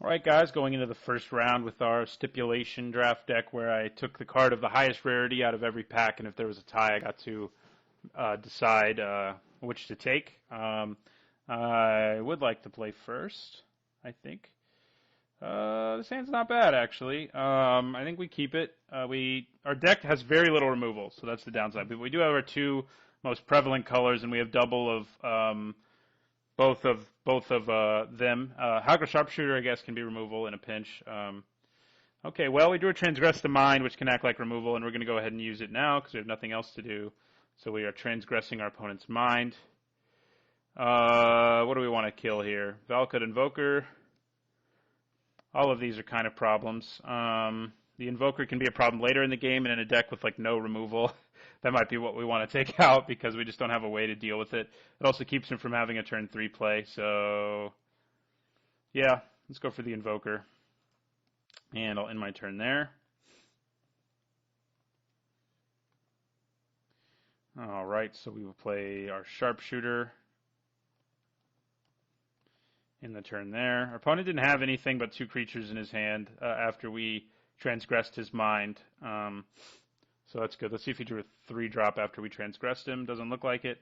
Alright guys, going into the first round with our Stipulation draft deck where I took the card of the highest rarity out of every pack, and if there was a tie I got to decide which to take. I would like to play first, I think. This hand's not bad actually. I think we keep it. Our deck has very little removal, so that's the downside. But we do have our two most prevalent colors, and we have double of both of them. Hagra Sharpshooter, I guess, can be removal in a pinch. Okay, well, we drew a Transgress the Mind, which can act like removal, and we're going to go ahead and use it now because we have nothing else to do. So we are transgressing our opponent's mind. What do we want to kill here? Valakut Invoker. All of these are kind of problems. The Invoker can be a problem later in the game, and in a deck with like no removal, that might be what we want to take out because we just don't have a way to deal with it. It also keeps him from having a turn 3 play. So, yeah, let's go for the Invoker. And I'll end my turn there. All right, so we will play our Sharpshooter in the turn there. Our opponent didn't have anything but 2 creatures in his hand after we transgressed his mind. So that's good. Let's see if he drew a 3-drop after we transgressed him. Doesn't look like it.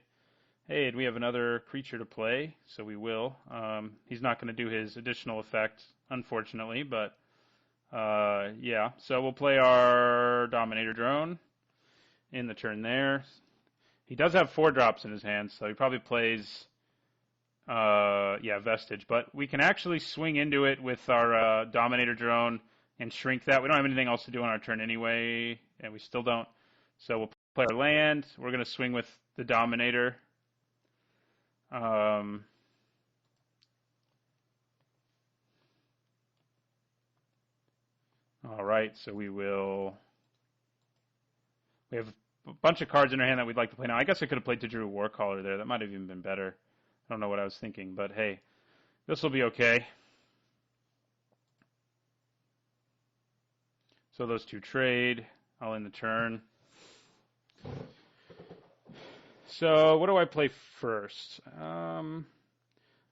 Hey, and we have another creature to play, so we will. He's not going to do his additional effect, unfortunately, but yeah. So we'll play our Dominator Drone in the turn there. He does have 4 drops in his hand, so he probably plays yeah, Vestige. But we can actually swing into it with our Dominator Drone and shrink that. We don't have anything else to do on our turn anyway, and we still don't. So we'll play our land. We're going to swing with the Dominator. All right, so we have a bunch of cards in our hand that we'd like to play now. I guess I could have played Tajuru Warcaller there. That might have even been better. I don't know what I was thinking, but hey, this will be okay. So those 2 trade. I'll end the turn. So what do I play first?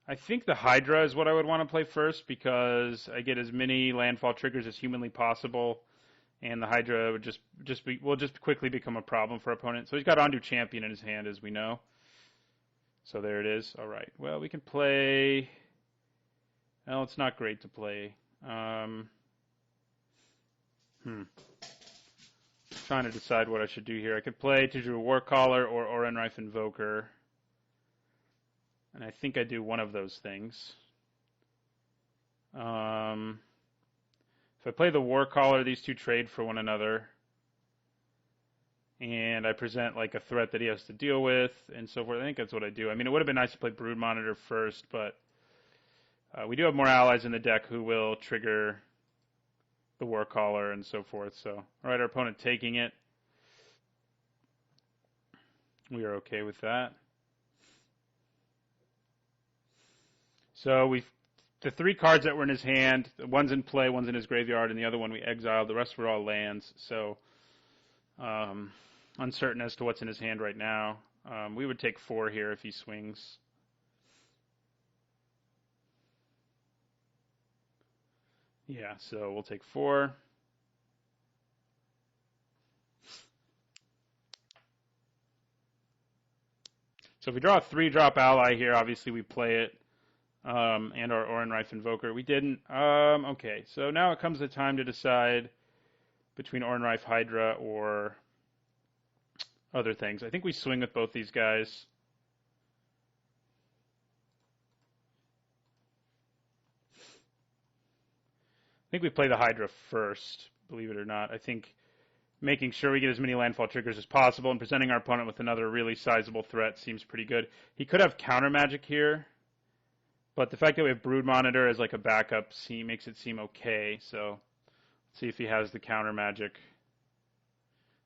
I think the Hydra is what I would want to play first because I get as many landfall triggers as humanly possible, and the Hydra would will just quickly become a problem for our opponent. So he's got Ondu Champion in his hand, as we know. So there it is. All right. Well, we can play. Well, it's not great to play. Trying to decide what I should do here. I could play Tajuru Warcaller or Orenrife Invoker. And I think I do one of those things. If I play the Warcaller, these 2 trade for one another. And I present like a threat that he has to deal with and so forth. I think that's what I do. I mean, it would have been nice to play Brood Monitor first, but we do have more allies in the deck who will trigger the Warcaller and so forth. So, all right, our opponent taking it. We are okay with that. So the 3 cards that were in his hand, one's in play, one's in his graveyard, and the other one we exiled. The rest were all lands. So uncertain as to what's in his hand right now. We would take 4 here if he swings. Yeah, so we'll take 4. So if we draw a 3-drop ally here, obviously we play it, and our Orenrife Invoker. We didn't. Okay, so now it comes the time to decide between Orenrife Hydra or other things. I think we swing with both these guys. I think we play the Hydra first, believe it or not. I think making sure we get as many landfall triggers as possible and presenting our opponent with another really sizable threat seems pretty good. He could have counter magic here, but the fact that we have Brood Monitor as like a backup makes it seem okay. So let's see if he has the counter magic.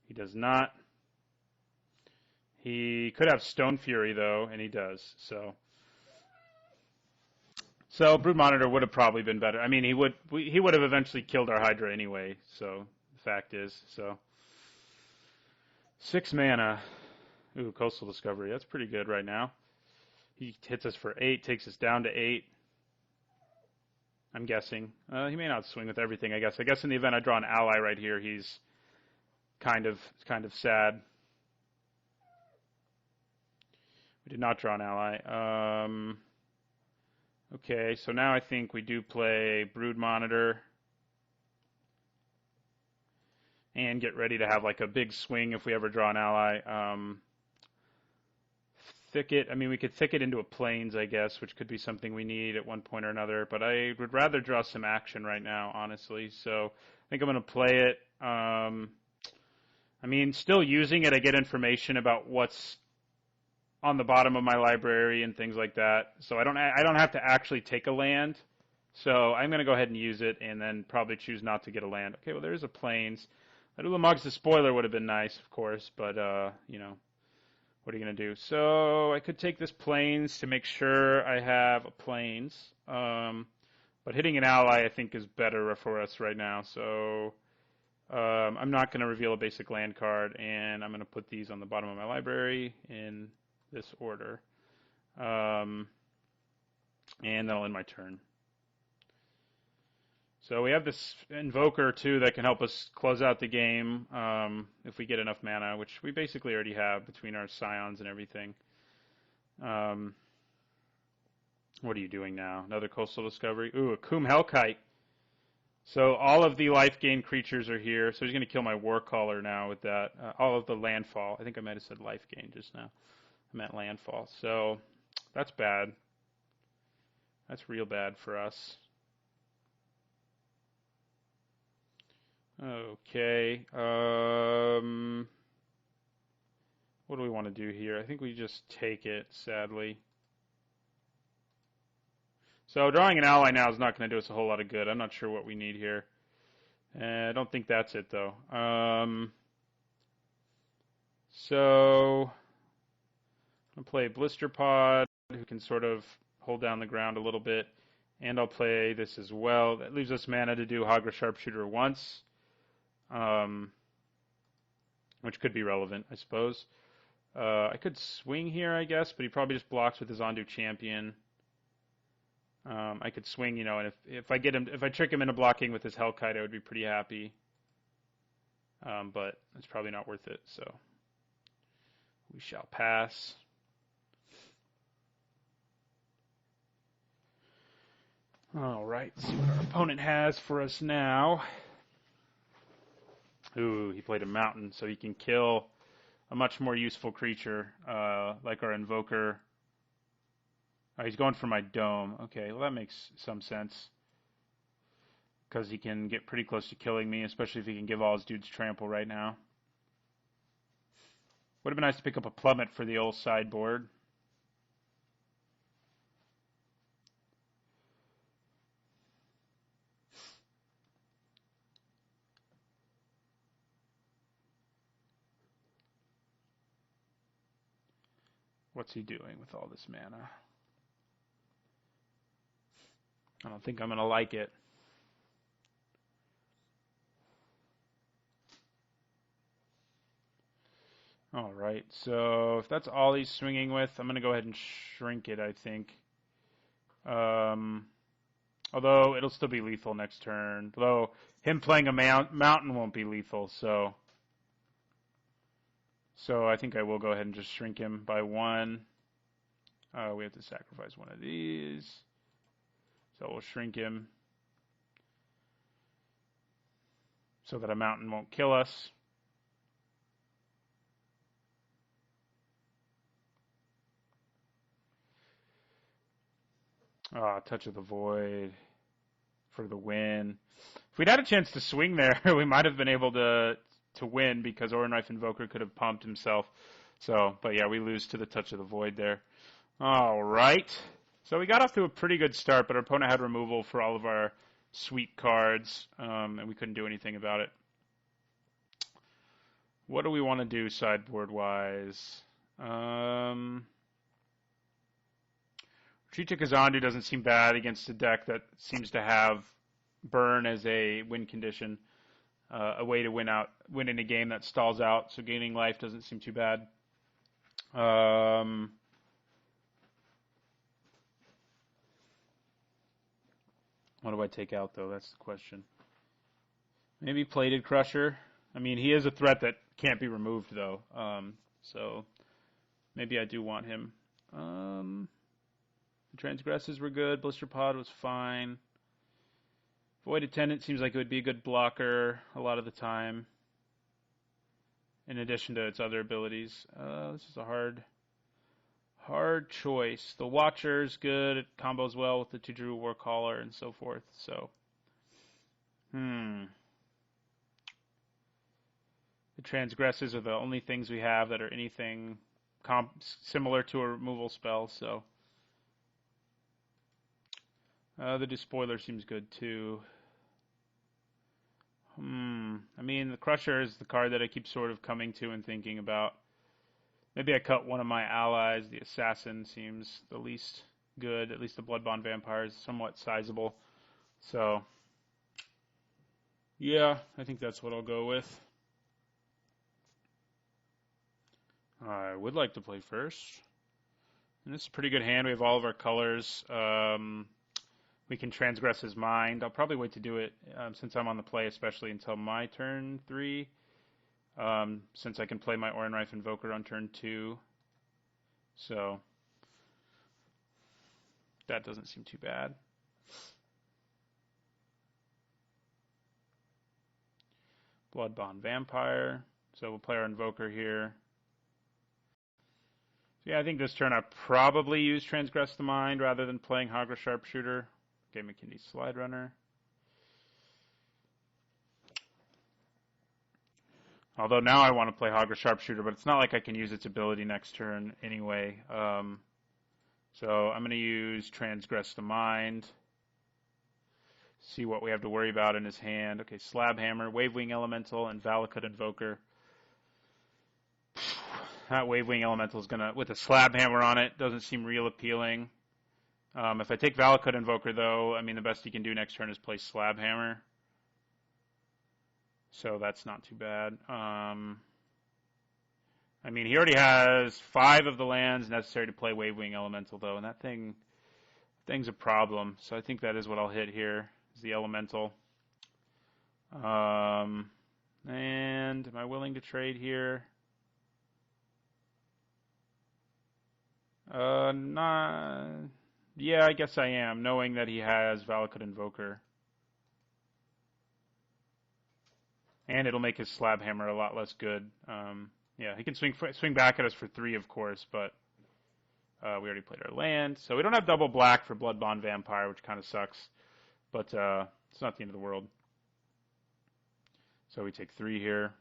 He does not. He could have Stone Fury though, and he does. So Brood Monitor would have probably been better. I mean, he would have eventually killed our Hydra anyway. So the fact is, so 6 mana. Ooh, Coastal Discovery. That's pretty good right now. He hits us for 8, takes us down to 8. I'm guessing. He may not swing with everything, I guess. I guess in the event I draw an ally right here, he's kind of sad. We did not draw an ally. Okay, so now I think we do play Brood Monitor and get ready to have like a big swing if we ever draw an ally. Thicket, I mean, we could thicket into a Plains, I guess, which could be something we need at one point or another, but I would rather draw some action right now, honestly, so I think I'm going to play it. I mean, still using it, I get information about what's on the bottom of my library and things like that. So I don't have to actually take a land. So I'm going to go ahead and use it and then probably choose not to get a land. Okay, well, there's a Plains. Ulamog's the spoiler would have been nice, of course, but, you know, what are you going to do? So I could take this Plains to make sure I have a Plains. But hitting an ally, I think, is better for us right now. So I'm not going to reveal a basic land card, and I'm going to put these on the bottom of my library in this order. And that'll end my turn. So we have this Invoker, too, that can help us close out the game if we get enough mana, which we basically already have between our Scions and everything. What are you doing now? Another Coastal Discovery? Ooh, a Coom Hellkite. So all of the life gain creatures are here. So he's going to kill my Warcaller now with that. All of the landfall. I think I might have said life gain just now. I meant landfall. So that's bad. That's real bad for us. Okay. What do we want to do here? I think we just take it, sadly. So drawing an ally now is not going to do us a whole lot of good. I'm not sure what we need here. I don't think that's it, though. So I'll play Blister Pod, who can sort of hold down the ground a little bit. And I'll play this as well. That leaves us mana to do Hagra Sharpshooter once, which could be relevant, I suppose. I could swing here, I guess, but he probably just blocks with his Ondu Champion. I could swing, you know, and if I trick him into blocking with his Hellkite, I would be pretty happy. But it's probably not worth it, so we shall pass. All right, see what our opponent has for us now. Ooh, he played a Mountain, so he can kill a much more useful creature, like our Invoker. Oh, he's going for my Dome. Okay, well that makes some sense. Because he can get pretty close to killing me, especially if he can give all his dudes trample right now. Would have been nice to pick up a Plummet for the old sideboard. What's he doing with all this mana? I don't think I'm going to like it. All right, so if that's all he's swinging with, I'm going to go ahead and shrink it, I think. Although it'll still be lethal next turn. Although him playing a mountain won't be lethal, so I think I will go ahead and just shrink him by one. We have to sacrifice one of these. So we'll shrink him so that a mountain won't kill us. Touch of the Void for the win. If we'd had a chance to swing there, we might have been able to win because Orenknife Invoker could have pumped himself. So, but yeah, we lose to the Touch of the Void there. All right. So we got off to a pretty good start, but our opponent had removal for all of our sweep cards, and we couldn't do anything about it. What do we want to do sideboard-wise? Retreat to Kazandu doesn't seem bad against a deck that seems to have burn as a win condition, a way to win in a game that stalls out, so gaining life doesn't seem too bad. What do I take out, though? That's the question. Maybe Plated Crusher. I mean, he is a threat that can't be removed, though. So maybe I do want him. The Transgresses were good. Blister Pod was fine. Void Attendant seems like it would be a good blocker a lot of the time, in addition to its other abilities. This is a hard choice. The Watcher's good. It combos well with the Tudru Warcaller and so forth. So, The Transgresses are the only things we have that are anything similar to a removal spell. So, the Despoiler seems good too. I mean, the Crusher is the card that I keep sort of coming to and thinking about. Maybe I cut one of my allies. The Assassin seems the least good. At least the Bloodbond Vampire is somewhat sizable. So, yeah, I think that's what I'll go with. I would like to play first. And this is a pretty good hand. We have all of our colors. We can transgress his mind. I'll probably wait to do it since I'm on the play, especially until my turn 3. Since I can play my Orenrife Invoker on turn 2. So that doesn't seem too bad. Bloodbond Vampire. So we'll play our Invoker here. So yeah, I think this turn I probably use Transgress the Mind rather than playing Hagra Sharpshooter. Okay, McKinney's Slide Runner. Although now I want to play Hagra Sharpshooter, but it's not like I can use its ability next turn anyway. So I'm going to use Transgress the Mind. See what we have to worry about in his hand. Okay, Slab Hammer, Wavewing Elemental, and Valakut Invoker. That Wavewing Elemental is going to, with a Slab Hammer on it, doesn't seem real appealing. If I take Valakut Invoker, though, I mean, the best he can do next turn is play Slab Hammer. So that's not too bad. I mean, he already has 5 of the lands necessary to play Wavewing Elemental, though, and that thing's a problem. So I think that is what I'll hit here, is the Elemental. And am I willing to trade here? Yeah, I guess I am, knowing that he has Valakut Invoker. And it'll make his Slab Hammer a lot less good. Yeah, he can swing back at us for 3, of course, but we already played our land. So we don't have double black for Bloodbond Vampire, which kind of sucks. But it's not the end of the world. So we take 3 here.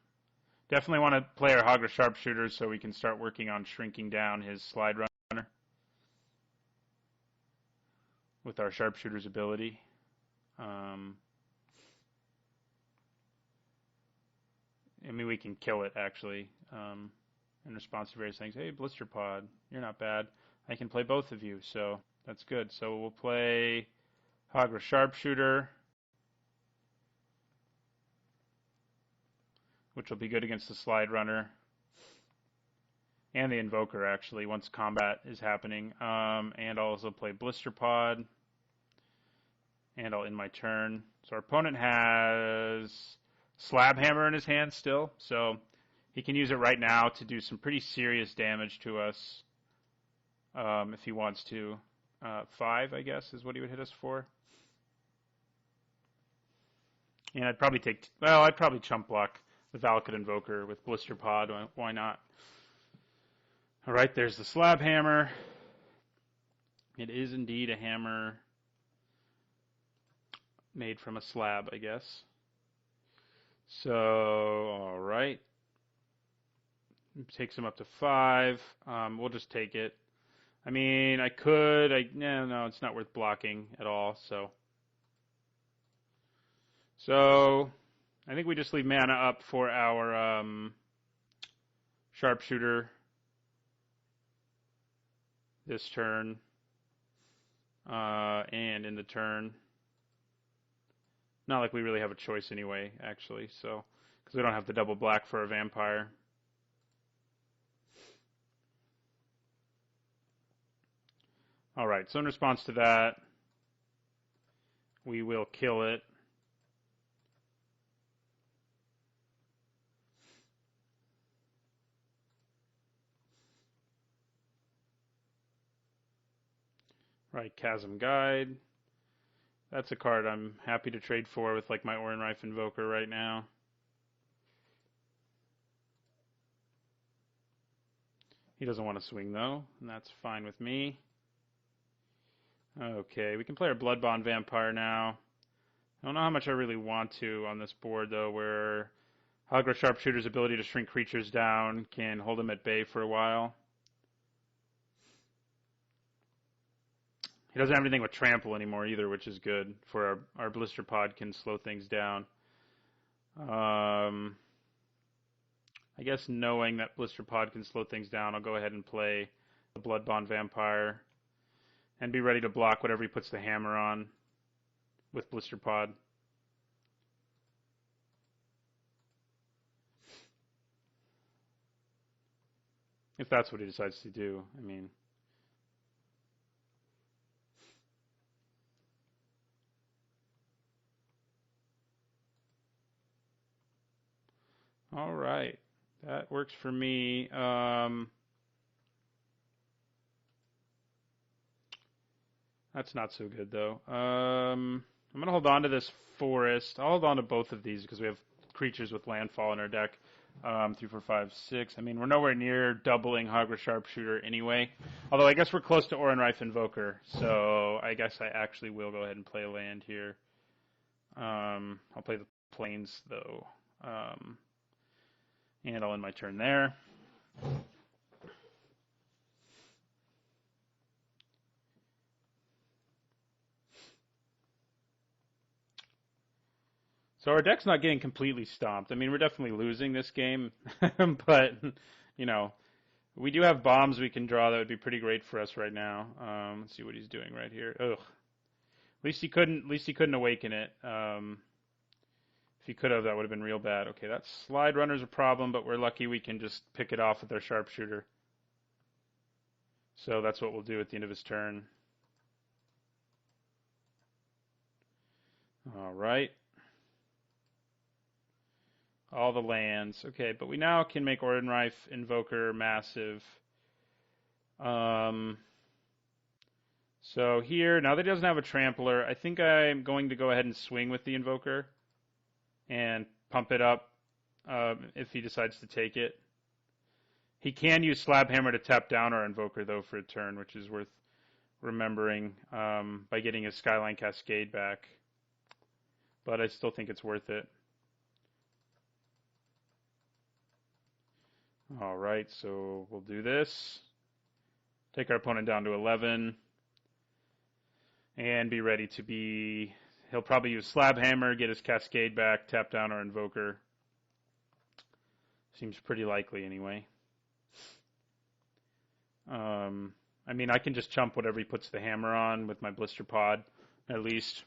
Definitely want to play our Hagra Sharpshooters so we can start working on shrinking down his Slide Runner with our Sharpshooter's ability. I mean, we can kill it, actually, in response to various things. Hey, Blister Pod, you're not bad. I can play both of you, so that's good. So we'll play Hagra Sharpshooter, which will be good against the Slide Runner and the Invoker, actually, once combat is happening. And I'll also play Blister Pod, and I'll end my turn. So our opponent has Slab Hammer in his hand still, so he can use it right now to do some pretty serious damage to us if he wants to. 5, I guess, is what he would hit us for. And I'd probably chump block the Valakut Invoker with Blister Pod. Why not? All right, there's the Slab Hammer. It is indeed a hammer made from a slab, I guess. So, all right. Takes him up to 5. We'll just take it. I mean, I could. No, it's not worth blocking at all. So I think we just leave mana up for our Sharpshooter this turn and in the turn. Not like we really have a choice anyway, actually. So because we don't have the double black for a vampire. All right, so in response to that, we will kill it. Right, Chasm Guide. That's a card I'm happy to trade for with like my Orenrife Invoker right now. He doesn't want to swing though, and that's fine with me. Okay, we can play our Bloodbond Vampire now. I don't know how much I really want to on this board though, where Hagra Sharpshooter's ability to shrink creatures down can hold him at bay for a while. He doesn't have anything with Trample anymore either, which is good for our Blister Pod can slow things down. I guess knowing that Blister Pod can slow things down, I'll go ahead and play the Bloodbond Vampire and be ready to block whatever he puts the hammer on with Blister Pod. If that's what he decides to do, I mean. All right, that works for me. That's not so good though. I'm gonna hold on to this forest. I'll hold on to both of these because we have creatures with landfall in our deck. 3, 4, 5, 6. I mean, we're nowhere near doubling Hagra Sharpshooter anyway. Although I guess we're close to Orenrife Invoker, so I guess I actually will go ahead and play a land here. I'll play the Plains though. And I'll end my turn there. So our deck's not getting completely stomped. I mean, we're definitely losing this game, but, you know, we do have bombs we can draw that would be pretty great for us right now. Let's see what he's doing right here. Ugh. At least he couldn't awaken it. If he could have, that would have been real bad. Okay, that Slide Runner's a problem, but we're lucky we can just pick it off with our Sharpshooter. So that's what we'll do at the end of his turn. All right. All the lands. Okay, but we now can make Orenrife Invoker massive. So here, now that he doesn't have a Trampler, I think I'm going to go ahead and swing with the Invoker and pump it up if he decides to take it. He can use Slab Hammer to tap down our Invoker, though, for a turn, which is worth remembering by getting his Skyline Cascade back. But I still think it's worth it. All right, so we'll do this. Take our opponent down to 11. And be ready to be... He'll probably use Slab Hammer, get his Cascade back, tap down our Invoker. Seems pretty likely anyway. I mean, I can just chump whatever he puts the hammer on with my Blister Pod, at least.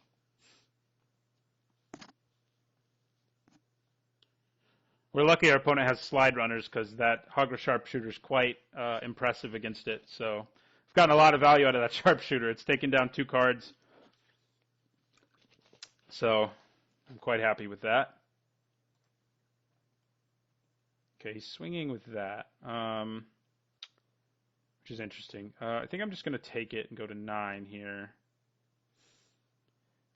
We're lucky our opponent has Slide Runners because that Hagra Sharpshooter is quite impressive against it. So I've gotten a lot of value out of that Sharpshooter. It's taken down 2 cards. So I'm quite happy with that. Okay, he's swinging with that, which is interesting. I think I'm just going to take it and go to 9 here.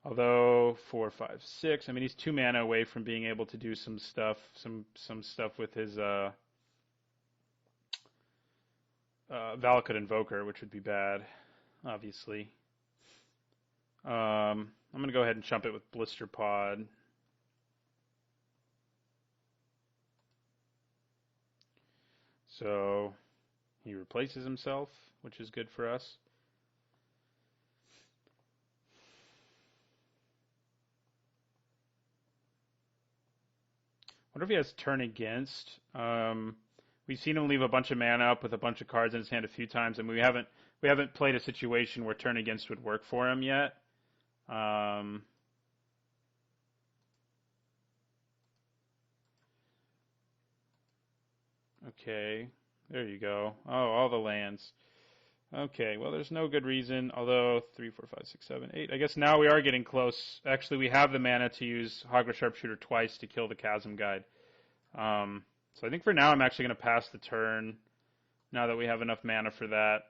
Although 4, 5, 6. I mean, he's 2 mana away from being able to do some stuff, some stuff with his Valakut Invoker, which would be bad, obviously. I'm going to go ahead and chump it with Blister Pod. So he replaces himself, which is good for us. I wonder if he has Turn Against. We've seen him leave a bunch of mana up with a bunch of cards in his hand a few times, and we haven't played a situation where Turn Against would work for him yet. Okay, there you go. Oh, all the lands. Okay, well, there's no good reason, although 3, 4, 5, 6, 7, 8. I guess now we are getting close. Actually, we have the mana to use Hogwarts Sharpshooter twice to kill the Chasm Guide. So I think for now I'm actually going to pass the turn, now that we have enough mana for that.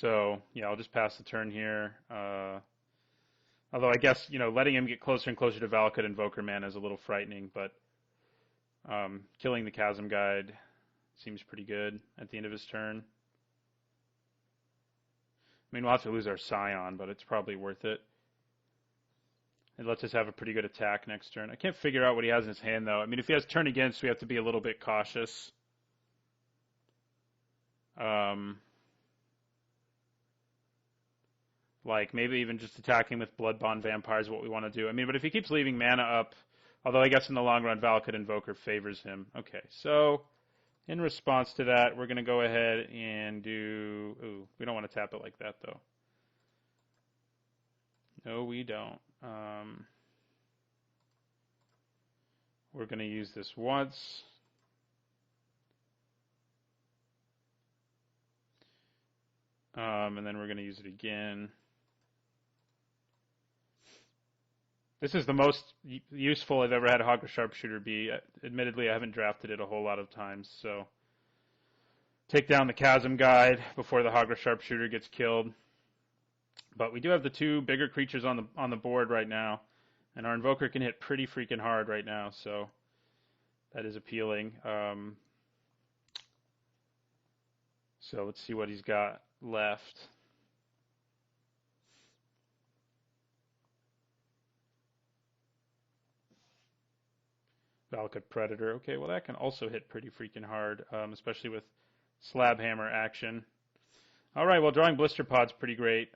So, yeah, I'll just pass the turn here. Although I guess, letting him get closer and closer to Valakut Invoker mana is a little frightening, but killing the Chasm Guide seems pretty good at the end of his turn. I mean, we'll have to lose our Scion, but it's probably worth it. It lets us have a pretty good attack next turn. I can't figure out what he has in his hand, though. I mean, if he has turn against, we have to be a little bit cautious. Like, maybe even just attacking with Bloodbond Vampire is what we want to do. I mean, but if he keeps leaving mana up, although I guess in the long run, Valakut Invoker favors him. Okay, so in response to that, we're going to go ahead and do... Ooh, we don't want to tap it like that, though. No, we don't. We're going to use this once. And then we're going to use it again. This is the most useful I've ever had a Hogwarts Sharpshooter be. Admittedly, I haven't drafted it a whole lot of times, so take down the Chasm Guide before the Hogwarts Sharpshooter gets killed. But we do have the two bigger creatures on the board right now, and our Invoker can hit pretty freaking hard right now, so that is appealing. So let's see what he's got left. Valakut Predator. Okay, well that can also hit pretty freaking hard, especially with Slab Hammer action. All right, well drawing Blister Pod's pretty great.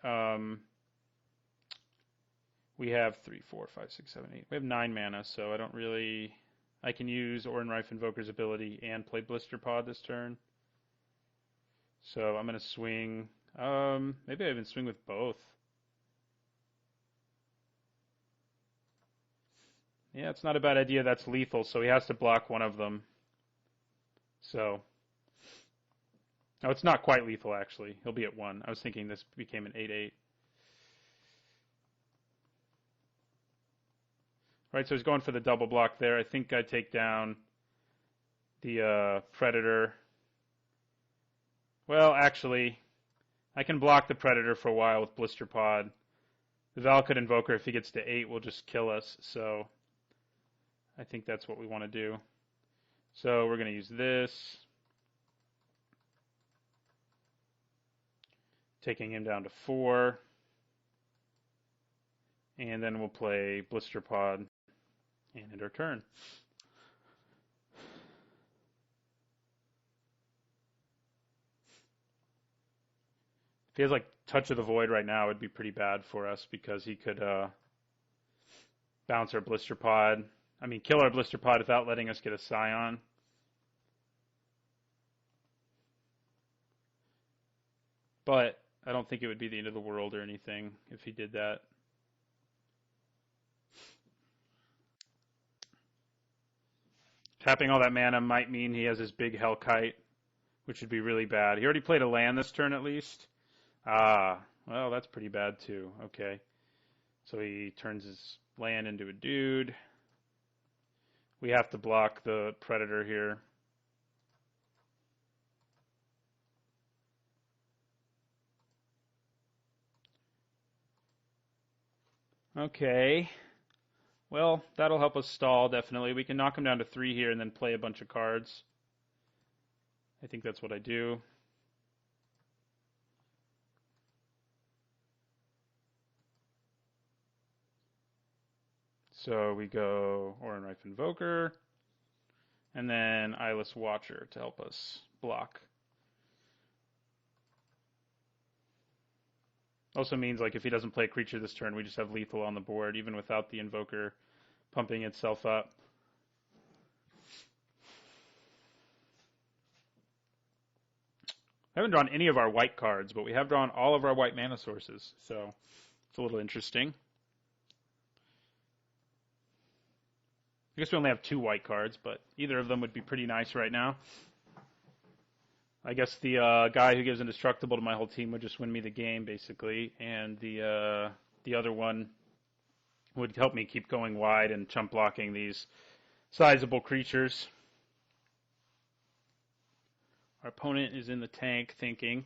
We have 3, 4, 5, 6, 7, 8. We have 9 mana, so I don't really... I can use Orenrife Invoker's ability and play Blister Pod this turn. So I'm going to swing... maybe I even swing with both. Yeah, it's not a bad idea. That's lethal, so he has to block one of them. So... No, it's not quite lethal, actually. He'll be at 1. I was thinking this became an 8-8. Right, so he's going for the double block there. I think I take down the Predator. Well, actually, I can block the Predator for a while with Blister Pod. The Valakut Invoker, if he gets to 8, will just kill us. So I think that's what we want to do. So we're going to use this. Taking him down to 4. And then we'll play Blister Pod and end our turn. If he has like Touch of the Void right now, it'd be pretty bad for us because he could bounce our Blister Pod. I mean, kill our Blister Pod without letting us get a Scion. But I don't think it would be the end of the world or anything if he did that. Tapping all that mana might mean he has his big Hellkite, which would be really bad. He already played a land this turn at least. Ah, well, that's pretty bad too. Okay. So he turns his land into a dude. We have to block the Predator here. Okay. Well, that'll help us stall, definitely. We can knock him down to 3 here and then play a bunch of cards. I think that's what I do. So we go Orenrife Invoker, and then Eyeless Watcher to help us block. Also means, like, if he doesn't play a creature this turn, we just have lethal on the board, even without the Invoker pumping itself up. I haven't drawn any of our white cards, but we have drawn all of our white mana sources, so it's a little interesting. I guess we only have 2 white cards, but either of them would be pretty nice right now. I guess the guy who gives indestructible to my whole team would just win me the game, basically, and the other one would help me keep going wide and chump blocking these sizable creatures. Our opponent is in the tank thinking.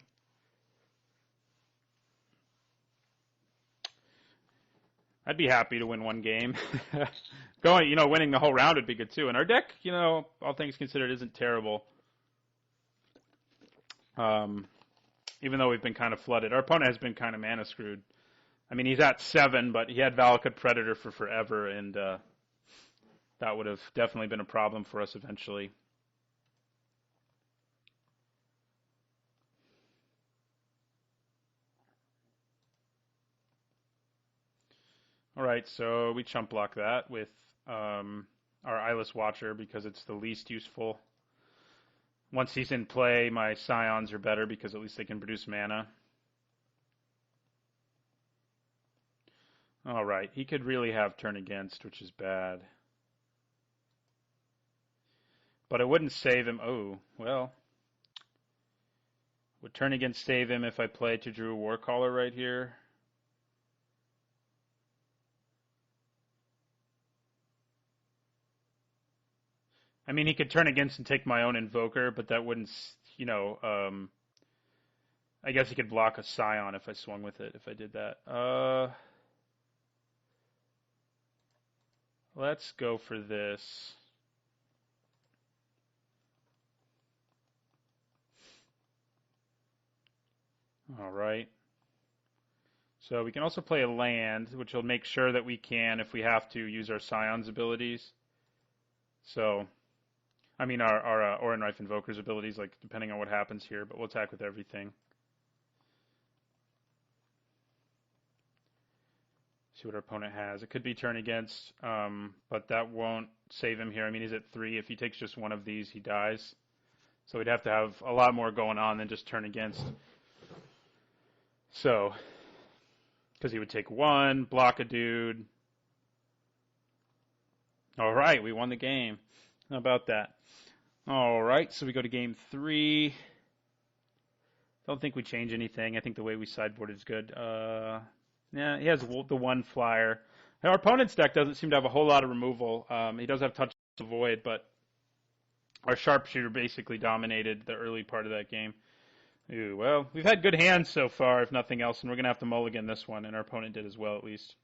I'd be happy to win one game. Winning the whole round would be good too. And our deck, all things considered, isn't terrible. Even though we've been kind of flooded. Our opponent has been kind of mana screwed. I mean, he's at 7, but he had Valakut Predator for forever, and that would have definitely been a problem for us eventually. All right, so we chump block that with our Eyeless Watcher because it's the least useful. Once he's in play, my Scions are better because at least they can produce mana. All right, he could really have turn against, which is bad. But it wouldn't save him. Oh, well. Would turn against save him if I play to Drew Warcaller right here? I mean, he could turn against and take my own Invoker, but that wouldn't, I guess he could block a Scion if I swung with it, if I did that. Let's go for this. All right. So we can also play a land, which will make sure that we can, if we have to, use our Scion's abilities. So, I mean, our Oran Rife Invoker's abilities, like, depending on what happens here, but we'll attack with everything. See what our opponent has. It could be turn against, but that won't save him here. I mean, he's at 3. If he takes just one of these, he dies. So we'd have to have a lot more going on than just turn against. So, because he would take 1, block a dude. All right, we won the game. How about that? All right, so we go to game 3. Don't think we change anything. I think the way we sideboard is good. Yeah, he has the 1 flyer. Our opponent's deck doesn't seem to have a whole lot of removal. He does have Touch the Void, but our Sharpshooter basically dominated the early part of that game. Ooh, well, we've had good hands so far, if nothing else, and we're going to have to mulligan this one, and our opponent did as well, at least.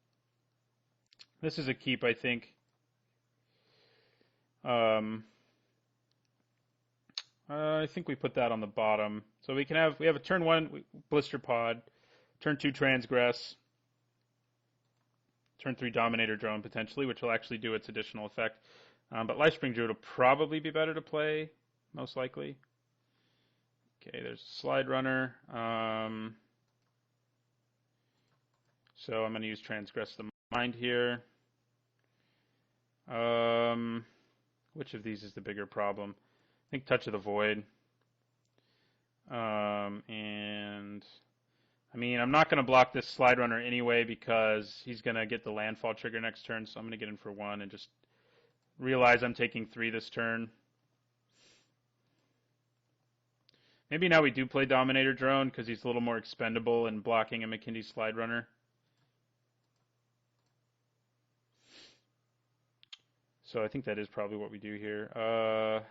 This is a keep, I think. I think we put that on the bottom. So we have a turn 1 Blister Pod, turn 2 Transgress, turn 3 Dominator Drone potentially, which will actually do its additional effect. But Lifespring Druid will probably be better to play, most likely. Okay, there's a Slide Runner. So I'm going to use Transgress the Mind here. Which of these is the bigger problem? I think Touch of the Void. And I mean, I'm not going to block this Slide Runner anyway because he's going to get the landfall trigger next turn, so I'm going to get in for 1 and just realize I'm taking 3 this turn. Maybe now we do play Dominator Drone because he's a little more expendable in blocking a McKindy Slide Runner. So I think that is probably what we do here.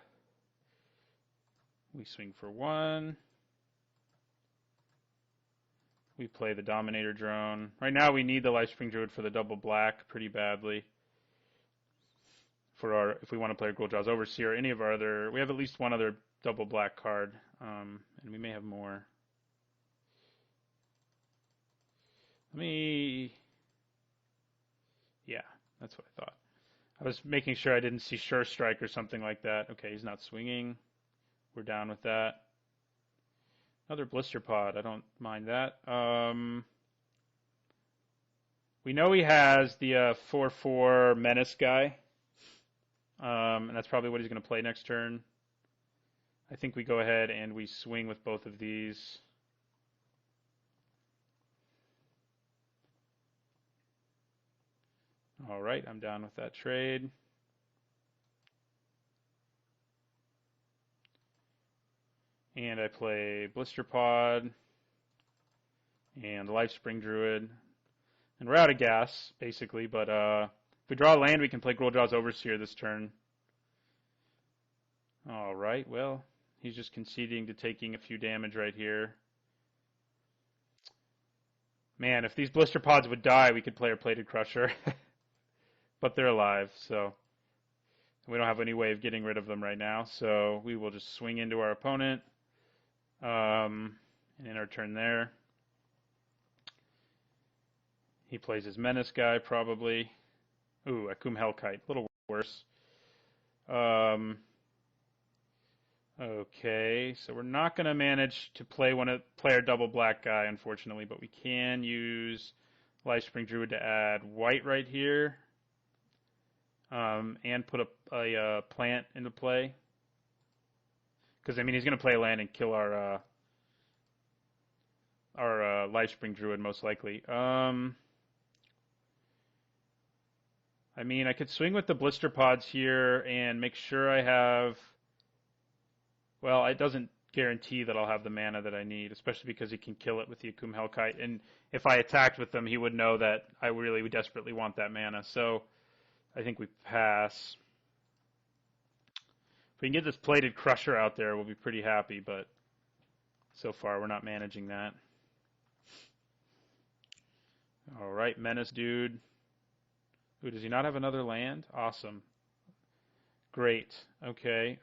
We swing for 1. We play the Dominator Drone. Right now we need the Lifespring Druid for the double black pretty badly. If we want to play a Ghouljaws Overseer or any of our other, we have at least one other double black card, and we may have more. Yeah, that's what I thought. I was making sure I didn't see Sure Strike or something like that. Okay, he's not swinging. We're down with that. Another Blister Pod. I don't mind that. We know he has the 4/4 Menace guy. And that's probably what he's going to play next turn. I think we go ahead and we swing with both of these. All right, I'm down with that trade. And I play Blister Pod and Lifespring Druid. And we're out of gas, basically, but if we draw a land, we can play Gruul Overseer this turn. Alright, well, he's just conceding to taking a few damage right here. Man, if these Blister Pods would die, we could play our Plated Crusher. But they're alive, so we don't have any way of getting rid of them right now. So we will just swing into our opponent. And in our turn there. He plays his Menace guy, probably. Ooh, Akum Hellkite. A little worse. Okay, so we're not going to manage to play our double black guy, unfortunately, but we can use Lifespring Druid to add white right here. And put a plant into play. Because, I mean, he's going to play a land and kill our Lifespring Druid, most likely. I mean, I could swing with the Blister Pods here and make sure I have... Well, it doesn't guarantee that I'll have the mana that I need, especially because he can kill it with the Akum Hellkite. And if I attacked with them, he would know that I really desperately want that mana. So I think we pass. If we can get this Plated Crusher out there, we'll be pretty happy, but so far we're not managing that. All right, Menace dude. Ooh, does he not have another land? Awesome. Great. Okay.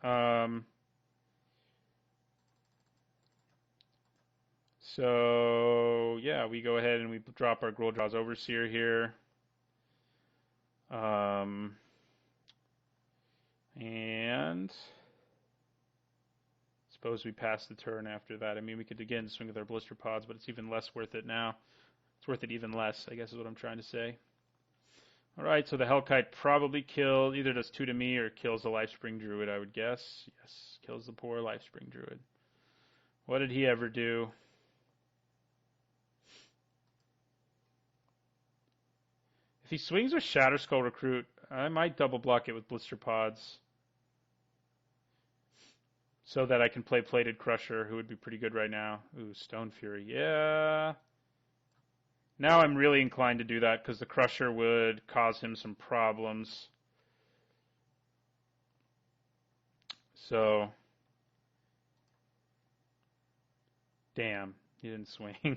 So, yeah, we go ahead and we drop our Gruul Overseer here. And suppose we pass the turn after that. I mean, we could again swing with our Blister Pods, but it's even less worth it now. It's worth it even less, I guess is what I'm trying to say. All right, so the Hellkite probably kills, either does 2 to me or kills the Lifespring Druid, I would guess. Yes, kills the poor Lifespring Druid. What did he ever do? If he swings with Shatterskull Recruit, I might double block it with Blister Pods. So that I can play Plated Crusher, who would be pretty good right now. Ooh, Stone Fury, yeah. Now I'm really inclined to do that because the Crusher would cause him some problems. So, damn, he didn't swing. He's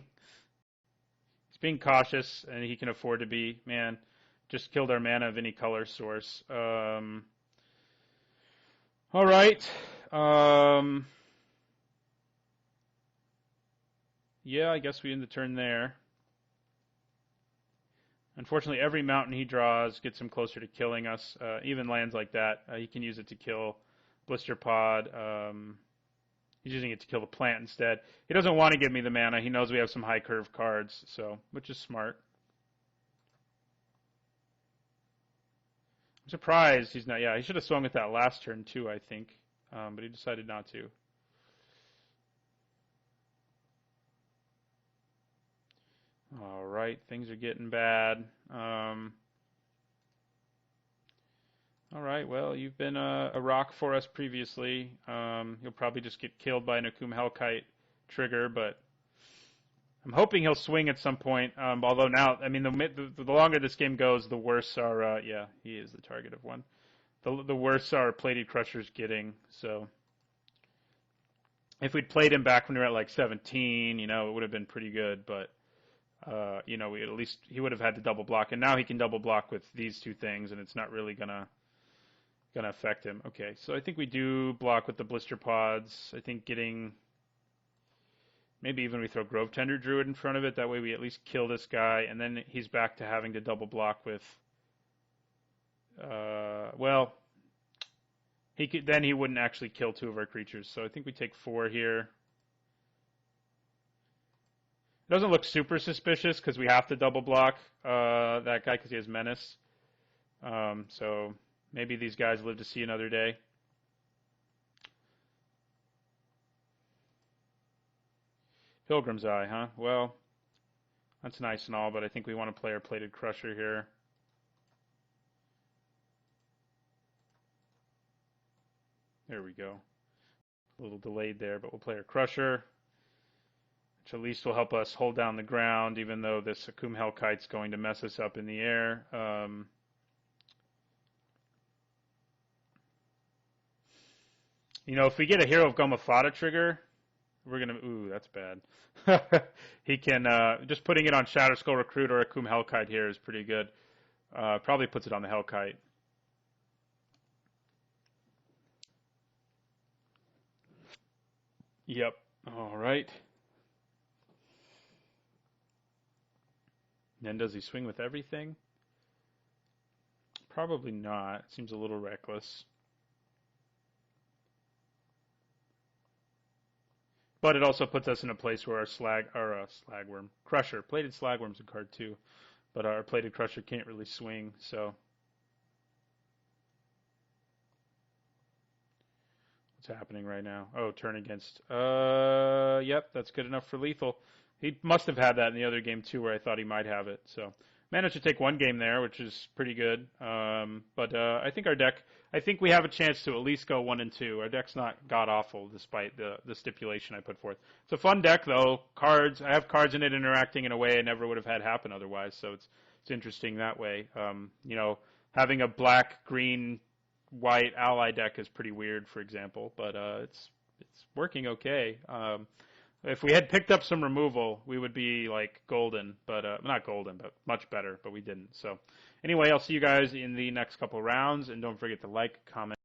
being cautious, and he can afford to be. Man, just killed our mana of any color source. All right. Yeah, I guess we end the turn there. Unfortunately, every mountain he draws gets him closer to killing us. Even lands like that, he can use it to kill Blister Pod. He's using it to kill the plant instead. He doesn't want to give me the mana. He knows we have some high curve cards, so which is smart. I'm surprised he's not. Yeah, he should have swung with that last turn too, I think, but he decided not to. All right, things are getting bad. All right, well, you've been a rock for us previously. You'll probably just get killed by an Akum Hellkite trigger, but I'm hoping he'll swing at some point. Although now, I mean, the longer this game goes, the worse our, yeah, he is the target of one. The worse our Plated Crusher's getting, so. If we'd played him back when we were at like 17, you know, it would have been pretty good, but. You know, at least he would have had to double block, and now he can double block with these two things, and it's not really gonna affect him. Okay, so I think we do block with the Blister Pods. I think getting maybe even we throw Grove Tender Druid in front of it. That way we at least kill this guy, and then he's back to having to double block with. Well, then he wouldn't actually kill 2 of our creatures. So I think we take 4 here. It doesn't look super suspicious because we have to double block that guy because he has Menace. So maybe these guys live to see another day. Pilgrim's Eye, huh? Well, that's nice and all, but I think we want to play our Plated Crusher here. There we go. A little delayed there, but we'll play our Crusher, which at least will help us hold down the ground, even though this Akum Hellkite's going to mess us up in the air. If we get a Hero of Gomafata trigger, we're going to... Ooh, that's bad. He can... just putting it on Shatterskull Recruit or Akum Hellkite here is pretty good. Probably puts it on the Hellkite. Yep. All right. Then does he swing with everything? Probably not. Seems a little reckless. But it also puts us in a place where our slagworm, Crusher, plated slagworm's a card too, but our plated Crusher can't really swing. So what's happening right now? Oh, turn against. Yep, that's good enough for lethal. He must have had that in the other game too, where I thought he might have it. So managed to take one game there, which is pretty good. But I think our deck. I think we have a chance to at least go 1-2. Our deck's not god awful, despite the stipulation I put forth. It's a fun deck though. Cards. I have cards in it interacting in a way I never would have had happen otherwise. So it's interesting that way. Having a black, green, white ally deck is pretty weird, for example. But it's working okay. If we had picked up some removal, we would be like golden, but not golden, but much better, but we didn't. So anyway, I'll see you guys in the next couple rounds, and don't forget to like, comment,